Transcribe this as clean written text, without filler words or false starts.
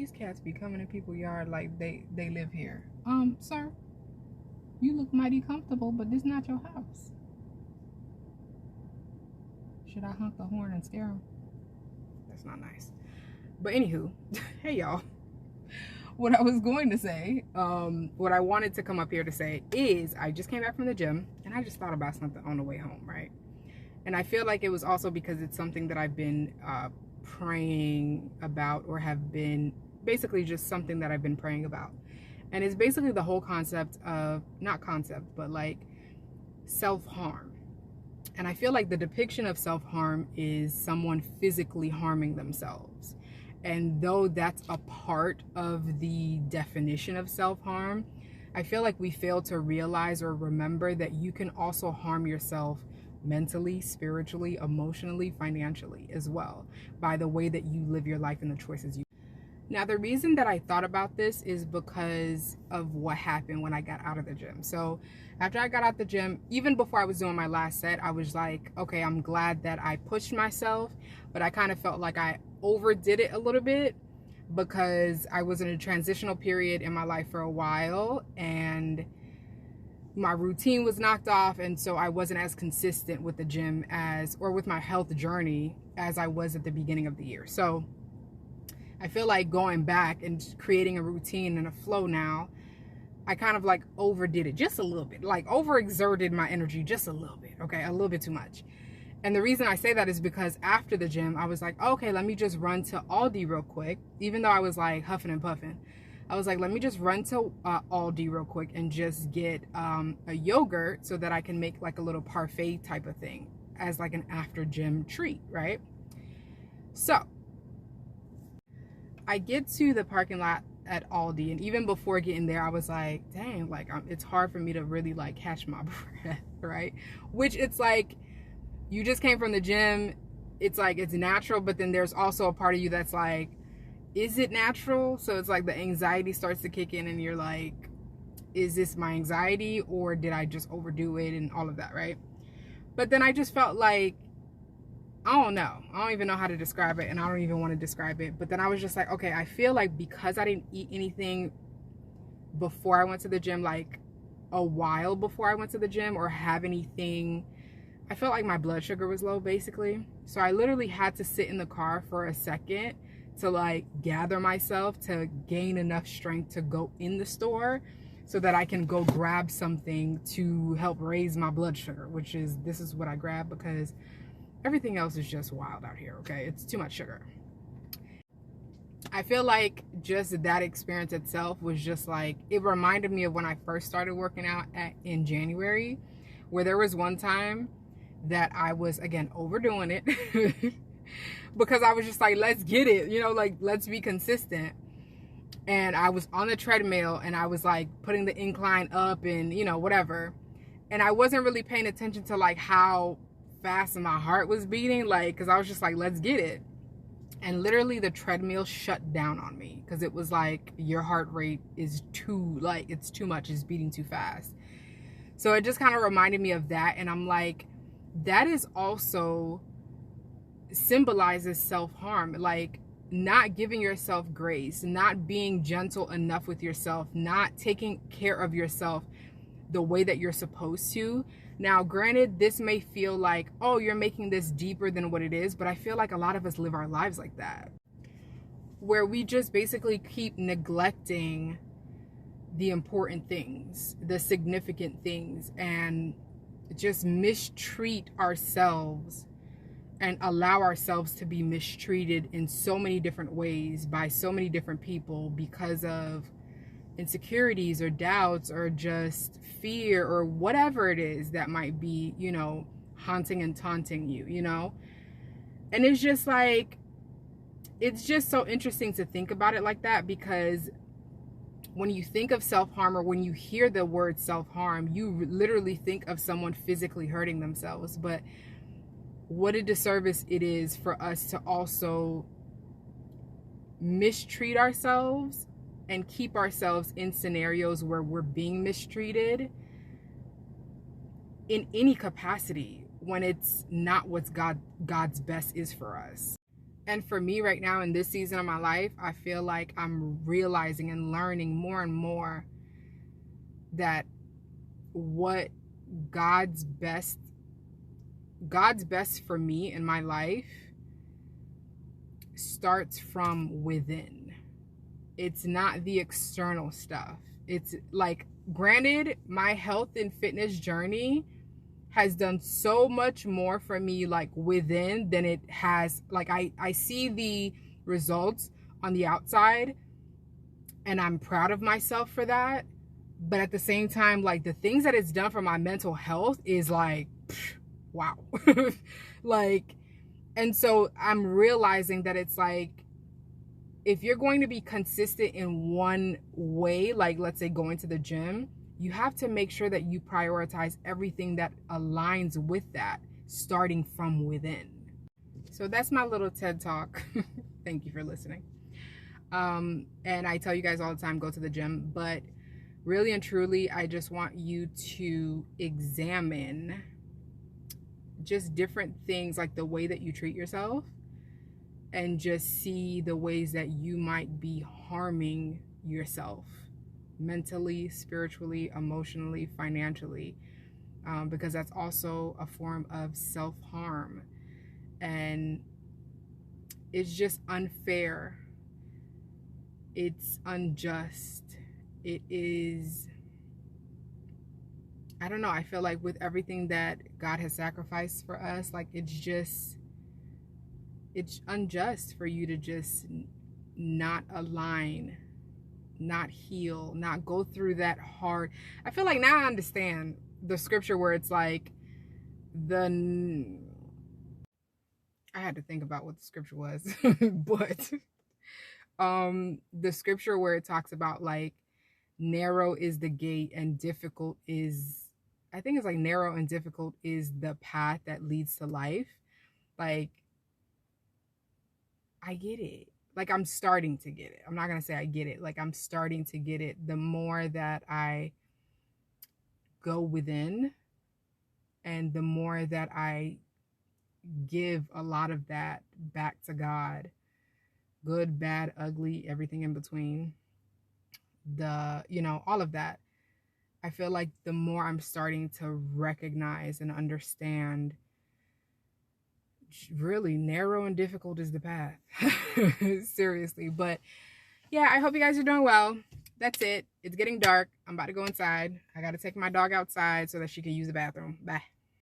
these cats be coming in people's yard like they live here. Sir, you look mighty comfortable, but this is not your house. Should I honk the horn and scare them? That's not nice. But anywho, hey y'all. What I was going to say, what I wanted to come up here to say is I just came back from the gym and I just thought about something on the way home, right? And I feel like it was also because it's something that I've been praying about, or have been basically just something that I've been praying about. And it's basically the whole concept of, not concept, but like self-harm. And I feel like the depiction of self-harm is someone physically harming themselves. And though that's a part of the definition of self-harm, I feel like we fail to realize or remember that you can also harm yourself mentally, spiritually, emotionally, financially as well, by the way that you live your life and the choices you. Now, the reason that I thought about this is because of what happened when I got out of the gym. So after I got out the gym, even before I was doing my last set, I was like, okay, I'm glad that I pushed myself, but I kind of felt like I overdid it a little bit because I was in a transitional period in my life for a while and my routine was knocked off, and so I wasn't as consistent with the gym as, or with my health journey as I was at the beginning of the year. So I feel like going back and creating a routine and a flow now, I kind of like overdid it just a little bit, like overexerted my energy just a little bit, okay, a little bit too much. And the reason I say that is because after the gym, I was like, okay, let me just run to Aldi real quick, even though I was like huffing and puffing. I was like, let me just run to Aldi real quick and just get a yogurt so that I can make like a little parfait type of thing as like an after gym treat, right? So I get to the parking lot at Aldi, and even before getting there, I was like, dang, like it's hard for me to really like catch my breath, right? Which it's like, you just came from the gym, it's like, it's natural, but then there's also a part of you that's like, is it natural? So it's like the anxiety starts to kick in and you're like, is this my anxiety or did I just overdo it and all of that, right? But then I just felt like, I don't know. I don't even know how to describe it, and I don't even want to describe it. But then I was just like, okay, I feel like because I didn't eat anything before I went to the gym, like a while before I went to the gym, or have anything, I felt like my blood sugar was low basically. So I literally had to sit in the car for a second to like gather myself to gain enough strength to go in the store so that I can go grab something to help raise my blood sugar, which is, this is what I grabbed because everything else is just wild out here, okay? It's too much sugar. I feel like just that experience itself was just like, it reminded me of when I first started working out in January, where there was one time that I was, again, overdoing it because I was just like, let's get it, you know, like, let's be consistent. And I was on the treadmill and I was like putting the incline up and, you know, whatever. And I wasn't really paying attention to like how fast my heart was beating, like, because I was just like, let's get it. And literally the treadmill shut down on me because it was like, your heart rate is too, like, it's too much, it's beating too fast. So it just kind of reminded me of that. And I'm like, that is also symbolizes self-harm, like not giving yourself grace, not being gentle enough with yourself, not taking care of yourself the way that you're supposed to. Now, granted, this may feel like, oh, you're making this deeper than what it is, but I feel like a lot of us live our lives like that, where we just basically keep neglecting the important things, the significant things, and just mistreat ourselves and allow ourselves to be mistreated in so many different ways by so many different people because of insecurities or doubts or just fear or whatever it is that might be, you know, haunting and taunting you, you know? And it's just like, it's just so interesting to think about it like that, because when you think of self-harm, or when you hear the word self-harm, you literally think of someone physically hurting themselves. But what a disservice it is for us to also mistreat ourselves and keep ourselves in scenarios where we're being mistreated in any capacity when it's not what's God's best is for us. And for me right now in this season of my life, I feel like I'm realizing and learning more and more that what God's best for me in my life starts from within. It's not the external stuff. It's like, granted, my health and fitness journey has done so much more for me like within than it has, like I see the results on the outside and I'm proud of myself for that, but at the same time, like, the things that it's done for my mental health is like, wow. Like, and so I'm realizing that it's like, if you're going to be consistent in one way, like let's say going to the gym, you have to make sure that you prioritize everything that aligns with that, starting from within. So that's my little TED talk. Thank you for listening. And I tell you guys all the time, go to the gym, but really and truly, I just want you to examine just different things, like the way that you treat yourself, and just see the ways that you might be harming yourself mentally, spiritually, emotionally, financially, because that's also a form of self-harm. And it's just unfair. It's unjust. It is, I don't know, I feel like with everything that God has sacrificed for us, like it's unjust for you to just not align, not heal, not go through that hard. I feel like now I understand the scripture where it's like, I had to think about what the scripture was, but the scripture where it talks about like, narrow is the gate and difficult is, I think it's like, narrow and difficult is the path that leads to life. Like, I get it. Like, I'm starting to get it. I'm not going to say I get it. Like, I'm starting to get it the more that I go within, and the more that I give a lot of that back to God. Good, bad, ugly, everything in between. All of that. I feel like the more I'm starting to recognize and understand, really narrow and difficult is the path. Seriously. But yeah, I hope you guys are doing well. That's it. It's getting dark. I'm about to go inside. I got to take my dog outside so that she can use the bathroom. Bye.